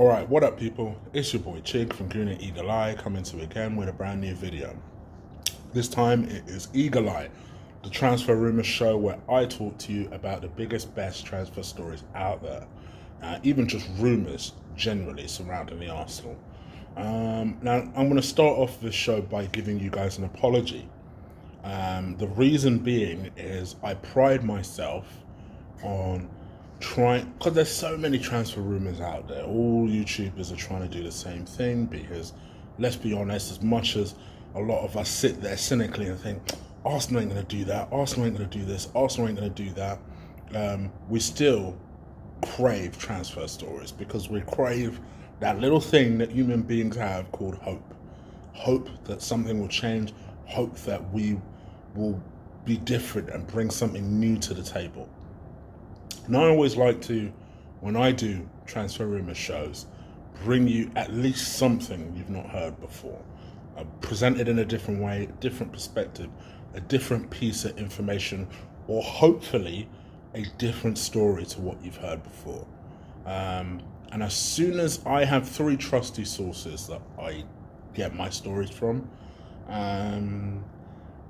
Alright, what up people? It's your boy Chig from Gooner Eagle Eye coming to you again with a brand new video. This time it is Eagle Eye, the transfer rumour show where I talk to you about the biggest, best transfer stories out there. Even just rumours generally surrounding the Arsenal. Now, I'm going to start off this show by giving you guys an apology. The reason being is I pride myself on trying, because there's so many transfer rumours out there. All YouTubers are trying to do the same thing because, let's be honest, as much as a lot of us sit there cynically and think, Arsenal ain't going to do that, Arsenal ain't going to do this, Arsenal ain't going to do that, we still crave transfer stories because we crave that little thing that human beings have called hope. Hope that something will change, hope that we will be different and bring something new to the table. And I always like to, when I do transfer rumour shows, bring you at least something you've not heard before. Presented in a different way, a different perspective, a different piece of information, or hopefully a different story to what you've heard before. And as soon as I have three trusty sources that I get my stories from, and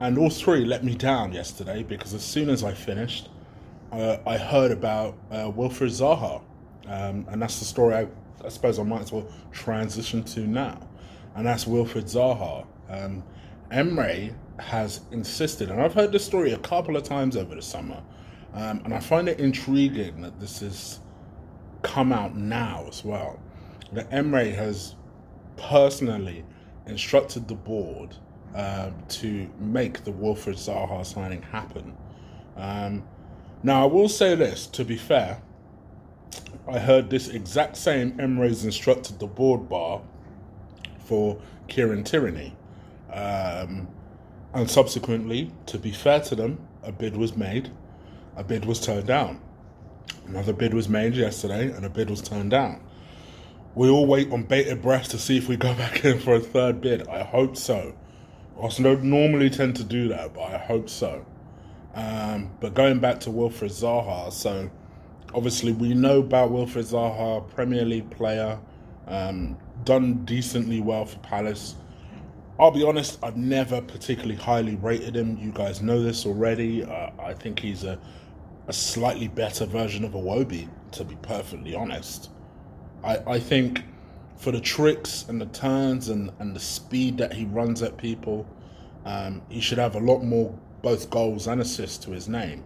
all three let me down yesterday because as soon as I finished, I heard about Wilfried Zaha, and that's the story I suppose I might as well transition to now, and that's Wilfried Zaha. Emery has insisted, and I've heard this story a couple of times over the summer, and I find it intriguing that this has come out now as well, that Emery has personally instructed the board to make the Wilfried Zaha signing happen. Now, I will say this, to be fair, I heard this exact same Emery's instructed the board bar for Kieran Tierney. And subsequently, to be fair to them, a bid was made, a bid was turned down. Another bid was made yesterday, and a bid was turned down. We all wait on bated breath to see if we go back in for a third bid. I hope so. Arsenal don't normally tend to do that, but I hope so. But going back to Wilfried Zaha, so obviously we know about Wilfried Zaha, Premier League player, done decently well for Palace. I'll be honest, I've never particularly highly rated him. You guys know this already. I think he's a slightly better version of Iwobi, to be perfectly honest. I think for the tricks and the turns and the speed that he runs at people, he should have a lot more both goals and assists to his name.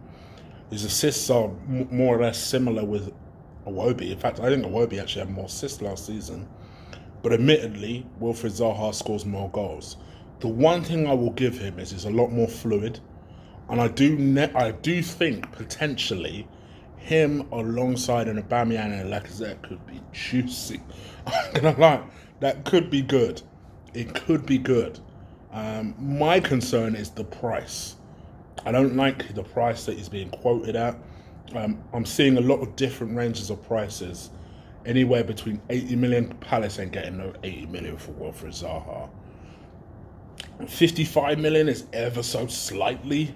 His assists are more or less similar with Iwobi. In fact, I think Iwobi actually had more assists last season. But admittedly, Wilfried Zaha scores more goals. The one thing I will give him is he's a lot more fluid. And I do think potentially him alongside an Aubameyang and a Lacazette could be juicy. I'm gonna lie, that could be good. It could be good. My concern is the price. I don't like the price that he's being quoted at. I'm seeing a lot of different ranges of prices. Anywhere between 80 million, Palace ain't getting no 80 million for Wilfried Zaha. 55 million is ever so slightly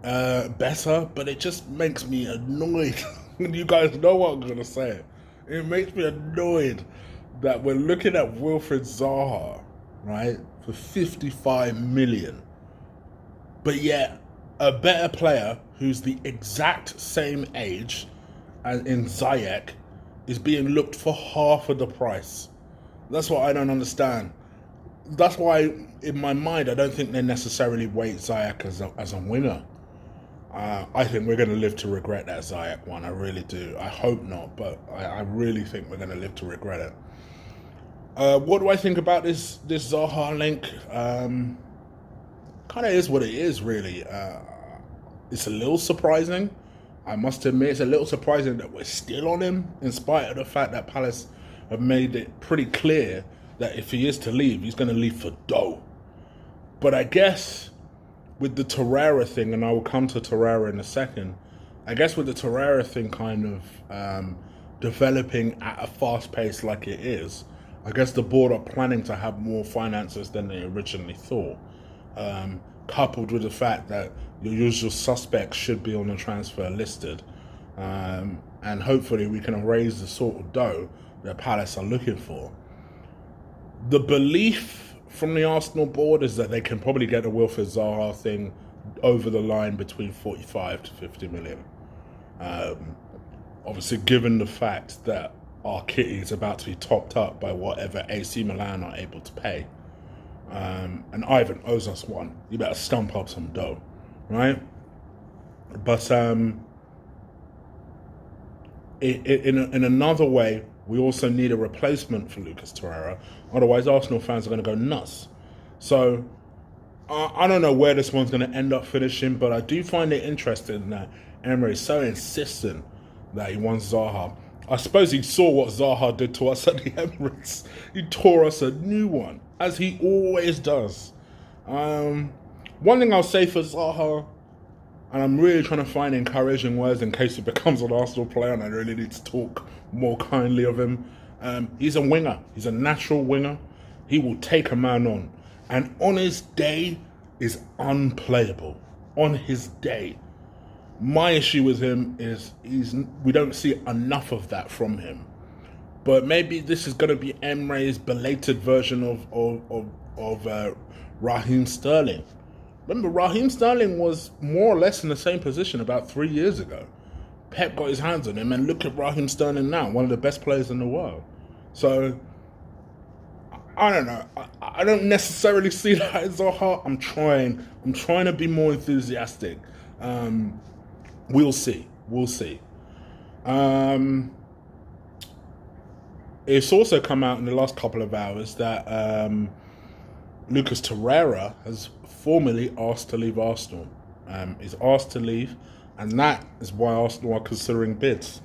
better, but it just makes me annoyed. You guys know what I'm going to say. It makes me annoyed that we're looking at Wilfried Zaha, right, for 55 million. But yet, a better player who's the exact same age as in Ziyech is being looked for half of the price. That's what I don't understand. That's why, in my mind, I don't think they necessarily weight Ziyech as a winner. I think we're going to live to regret that Ziyech one. I really do. I hope not, but I really think we're going to live to regret it. What do I think about this Zaha link? Kind of is what it is, really. It's a little surprising. I must admit, it's a little surprising that we're still on him, in spite of the fact that Palace have made it pretty clear that if he is to leave, he's going to leave for dough. But I guess with the Torriera thing, and I will come to Torriera in a second, I guess with the Torriera thing kind of developing at a fast pace like it is, I guess the board are planning to have more finances than they originally thought. Coupled with the fact that your usual suspects should be on the transfer listed. And hopefully we can raise the sort of dough that Palace are looking for. The belief from the Arsenal board is that they can probably get the Wilfried Zaha thing over the line between 45 to 50 million. Obviously, given the fact that our kitty is about to be topped up by whatever AC Milan are able to pay. And Ivan owes us one. You better stump up some dough, right? But in another way, we also need a replacement for Lucas Torriera. Otherwise, Arsenal fans are going to go nuts. So I don't know where this one's going to end up finishing, but I do find it interesting that Emery is so insistent that he wants Zaha. I suppose he saw what Zaha did to us at the Emirates. He tore us a new one, as he always does. One thing I'll say for Zaha, and I'm really trying to find encouraging words in case he becomes an Arsenal player and I really need to talk more kindly of him. He's a winger. He's a natural winger. He will take a man on. And on his day is unplayable. On his day. My issue with him is we don't see enough of that from him. But maybe this is going to be Emery's belated version of Raheem Sterling. Remember, Raheem Sterling was more or less in the same position about 3 years ago. Pep got his hands on him, and look at Raheem Sterling now, one of the best players in the world. So, I don't know. I don't necessarily see that as Zaha. I'm trying to be more enthusiastic. We'll see. It's also come out in the last couple of hours that Lucas Torriera has formally asked to leave Arsenal. He's asked to leave, and that is why Arsenal are considering bids.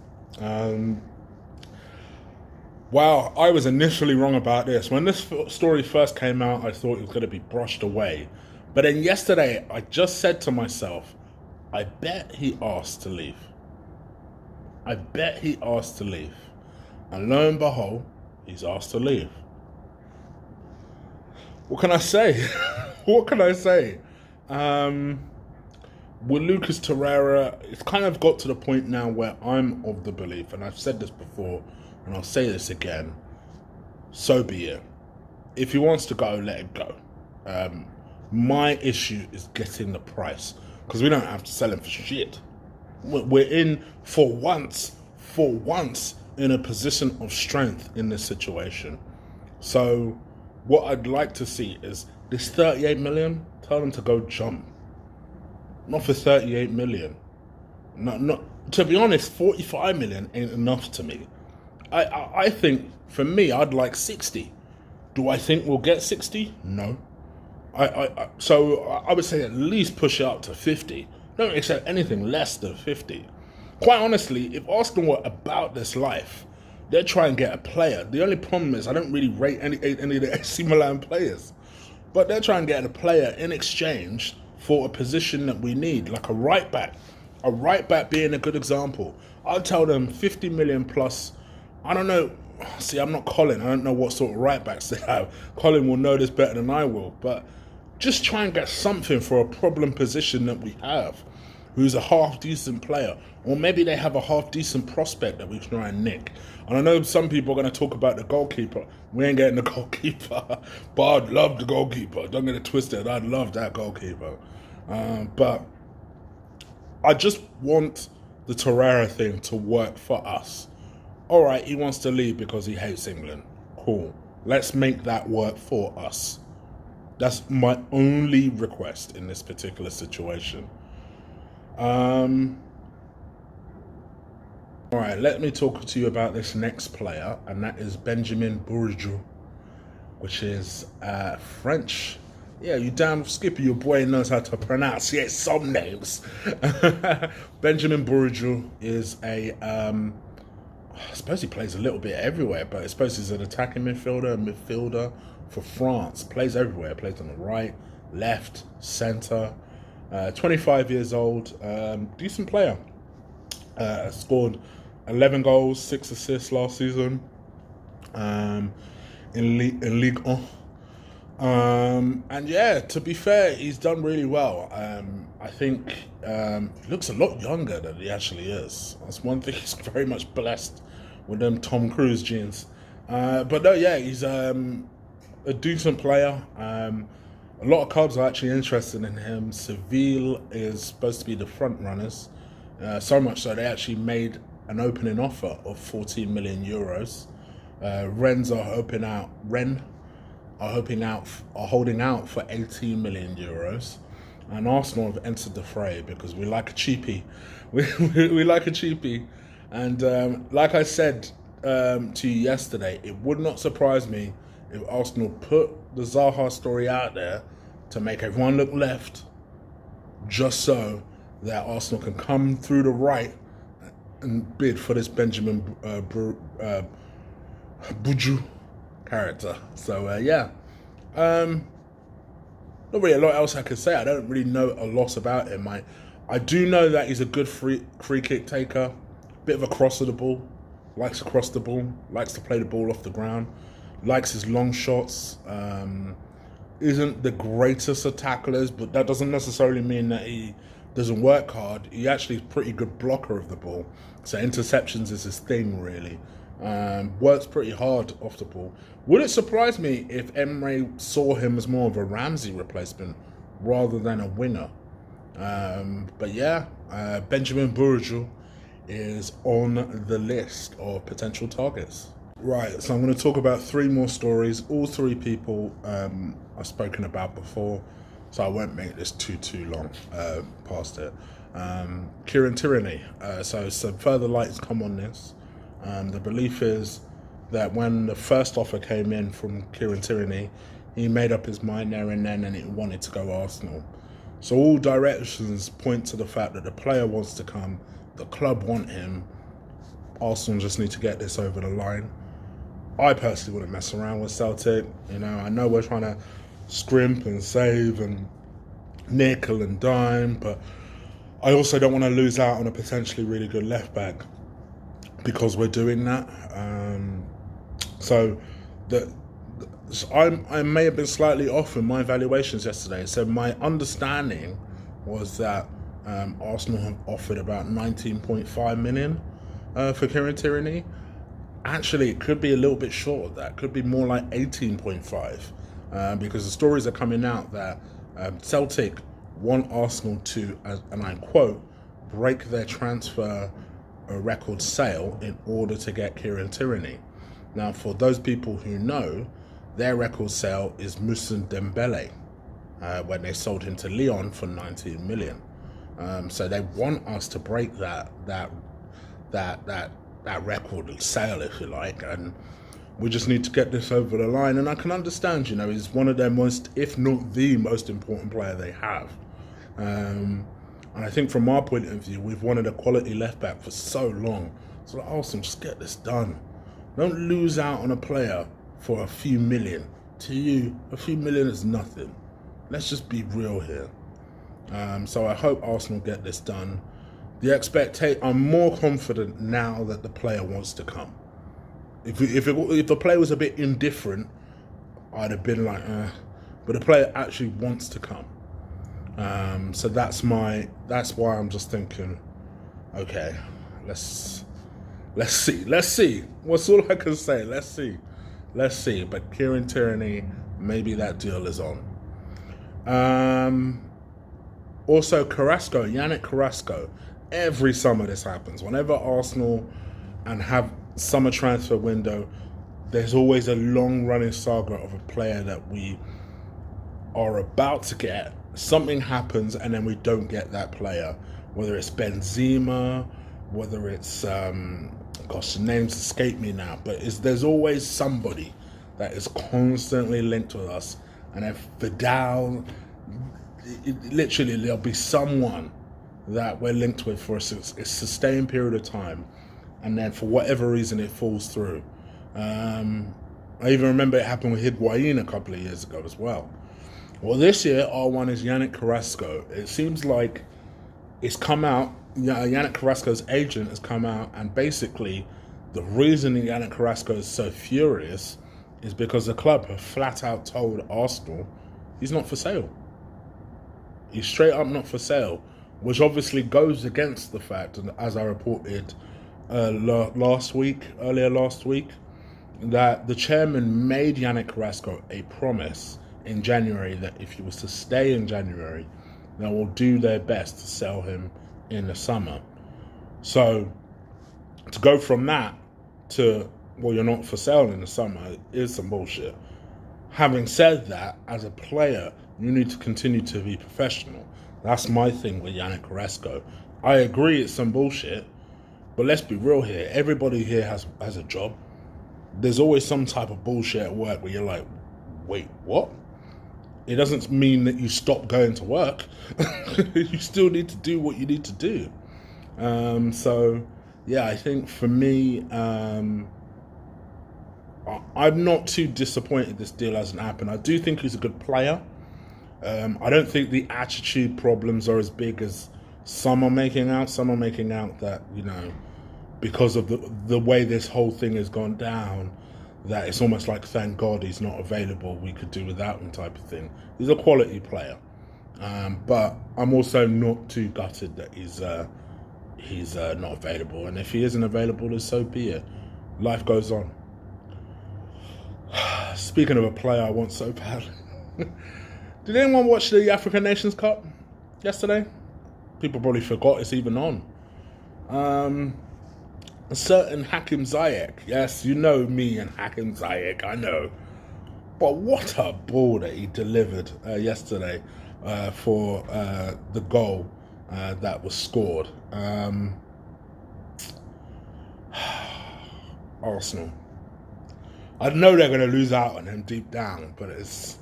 Wow, I was initially wrong about this. When this story first came out, I thought it was going to be brushed away. But then yesterday, I just said to myself, I bet he asked to leave. And lo and behold, he's asked to leave. What can I say? With Lucas Torriera, it's kind of got to the point now where I'm of the belief, and I've said this before, and I'll say this again, so be it. If he wants to go, let it go. My issue is getting the price, because we don't have to sell him for shit. We're in, for once, in a position of strength in this situation. So what I'd like to see is this 38 million, tell them to go jump. Not for 38 million. Not to be honest, 45 million ain't enough to me. I think, for me, I'd like 60. Do I think we'll get 60? No. So I would say at least push it up to 50. Don't accept anything less than 50. Quite honestly, if Arsenal were about this life, they'd try and get a player. The only problem is I don't really rate any of the AC Milan players. But they're trying to get a player in exchange for a position that we need, like a right back. A right back being a good example. I'll tell them 50 million plus. I don't know. See, I'm not Colin. I don't know what sort of right backs they have. Colin will know this better than I will. But just try and get something for a problem position that we have, who's a half-decent player. Or maybe they have a half-decent prospect that we can try and nick. And I know some people are going to talk about the goalkeeper. We ain't getting the goalkeeper. But I'd love the goalkeeper. Don't get it twisted. I'd love that goalkeeper. But I just want the Torriera thing to work for us. All right, he wants to leave because he hates England. Cool. Let's make that work for us. That's my only request in this particular situation. All right, let me talk to you about this next player, and that is Benjamin Bourigeaud, which is French. Yeah, you damn skipper, your boy knows how to pronounce some names. Benjamin Bourigeaud is I suppose he plays a little bit everywhere, but I suppose he's an attacking midfielder for France. Plays everywhere. Plays on the right, left, centre. 25 years old. Decent player. Scored 11 goals, 6 assists last season in Ligue 1. And yeah, to be fair, he's done really well. I think he looks a lot younger than he actually is. That's one thing. He's very much blessed with them Tom Cruise genes. But no, yeah, he's a decent player. A lot of clubs are actually interested in him. Seville is supposed to be the front runners, so much so they actually made an opening offer of 14 million euros. Rennes are holding out for 18 million euros, and Arsenal have entered the fray because we like a cheapie. We like a cheapie, and like I said to you yesterday, it would not surprise me if Arsenal put the Zaha story out there to make everyone look left, just so that Arsenal can come through the right and bid for this Benjamin Buju character. So yeah, not really a lot else I could say. I don't really know a lot about him. I do know that he's a good free kick taker, bit of a crosser of the ball, likes to cross the ball, likes to play the ball off the ground, likes his long shots. Isn't the greatest of tacklers, but that doesn't necessarily mean that he doesn't work hard. He actually is a pretty good blocker of the ball, so interceptions is his thing, really. Works pretty hard off the ball. Would it surprise me if Emery saw him as more of a Ramsey replacement rather than a winger? But yeah, Benjamin Bourgeois is on the list of potential targets. Right, so I'm going to talk about 3 more stories. All 3 people I've spoken about before, so I won't make this too long past it. Kieran Tierney. So some further light has come on this. The belief is that when the first offer came in from Kieran Tierney, he made up his mind there and then, and he wanted to go Arsenal. So all directions point to the fact that the player wants to come, the club want him. Arsenal just need to get this over the line. I personally wouldn't mess around with Celtic. You know, I know we're trying to scrimp and save and nickel and dime, but I also don't want to lose out on a potentially really good left back because we're doing that. So I may have been slightly off in my evaluations yesterday. So my understanding was that Arsenal have offered about 19.5 million for Kieran Tierney. Actually, it could be a little bit short of that. It could be more like 18.5 because the stories are coming out that Celtic want Arsenal to, and I quote, break their transfer record sale in order to get Kieran Tierney. Now, for those people who know, their record sale is Moussa Dembele, when they sold him to Lyon for 19 million. So they want us to break that record sale, if you like, and we just need to get this over the line. And I can understand, you know, he's one of their most, if not the most important player they have. And I think from our point of view, we've wanted a quality left back for so long. So like, Arsenal, just get this done. Don't lose out on a player for a few million. To you, a few million is nothing. Let's just be real here. So I hope Arsenal get this done. I'm more confident now that the player wants to come. If the player was a bit indifferent, I'd have been like, but the player actually wants to come. So that's why I'm just thinking, okay, let's see. What's all I can say? Let's see. But Kieran Tierney, maybe that deal is on. Also, Yannick Carrasco. Every summer this happens. Whenever Arsenal and have summer transfer window, there's always a long-running saga of a player that we are about to get. Something happens and then we don't get that player. Whether it's Benzema, whether it's, the names escape me now, but there's always somebody that is constantly linked with us. And if Vidal, literally there'll be someone that we're linked with for a sustained period of time, and then for whatever reason it falls through. I even remember it happened with Higuain a couple of years ago as well. Well, this year our one is Yannick Carrasco. It seems like it's come out, Yannick Carrasco's agent has come out, and basically the reason Yannick Carrasco is so furious is because the club have flat out told Arsenal he's not for sale. He's straight up not for sale, which obviously goes against the fact, and as I reported earlier last week, that the chairman made Yannick Carrasco a promise in January that if he was to stay in January, they will do their best to sell him in the summer. So to go from that to, well, you're not for sale in the summer is some bullshit. Having said that, as a player, you need to continue to be professional. That's my thing with Yannick Carrasco. I agree it's some bullshit, but let's be real here. Everybody here has a job. There's always some type of bullshit at work where you're like, wait, what? It doesn't mean that you stop going to work. You still need to do what you need to do. So, yeah, I think for me, I'm not too disappointed this deal hasn't happened. I do think he's a good player. I don't think the attitude problems are as big as some are making out. Some are making out that, you know, because of the way this whole thing has gone down, that it's almost like, thank God he's not available, we could do without him type of thing. He's a quality player. But I'm also not too gutted that he's not available. And if he isn't available, then so be it. Life goes on. Speaking of a player I want so badly. Did anyone watch the African Nations Cup yesterday? People probably forgot it's even on. A certain Hakim Ziyech. Yes, you know me and Hakim Ziyech, I know. But what a ball that he delivered yesterday for the goal that was scored. Arsenal. I know they're going to lose out on him deep down, but it's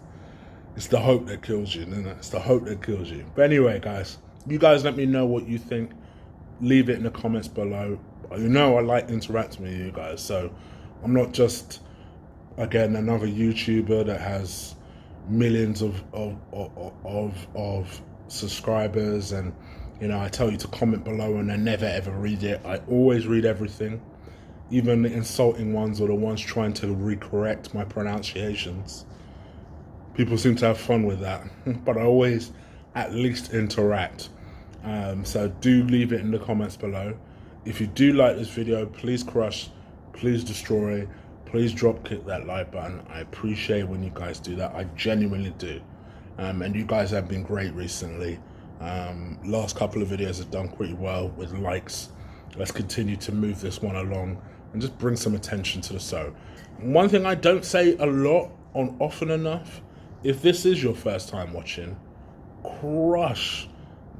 the hope that kills you, isn't it? It's the hope that kills you. But anyway, guys, you guys let me know what you think. Leave it in the comments below. You know I like interacting with you guys, so I'm not just, again, another YouTuber that has millions of subscribers, and, you know, I tell you to comment below and I never ever read it. I always read everything, even the insulting ones or the ones trying to recorrect my pronunciations. People seem to have fun with that, but I always at least interact. So do leave it in the comments below. If you do like this video, please crush, please destroy, please drop kick that like button. I appreciate when you guys do that. I genuinely do. And you guys have been great recently. Last couple of videos have done pretty well with likes. Let's continue to move this one along and just bring some attention to the show. One thing I don't say a lot on often enough, if this is your first time watching, crush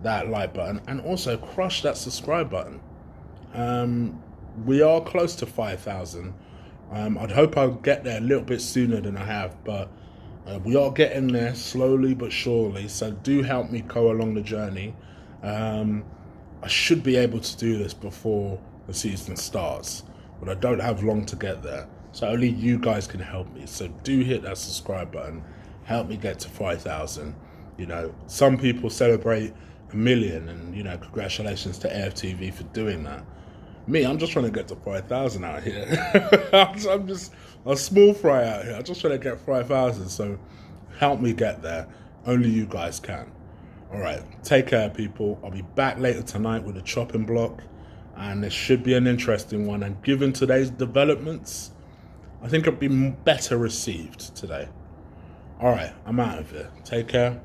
that like button and also crush that subscribe button. We are close to 5,000. I'd hope I'll get there a little bit sooner than I have, but we are getting there slowly but surely, so do help me go along the journey. I should be able to do this before the season starts, but I don't have long to get there, so only you guys can help me. So do hit that subscribe button, help me get to 5,000. You know, some people celebrate 1 million, and, you know, congratulations to a.f.c for doing that. Me, I'm just trying to get to 5,000 out here. I'm just a small fry out here. I'm just trying to get 5,000, so help me get there. Only you guys can. All right, take care, people. I'll be back later tonight with a chopping block, and this should be an interesting one. And given today's developments, I think it'll be better received today. All right, I'm out of here. Take care.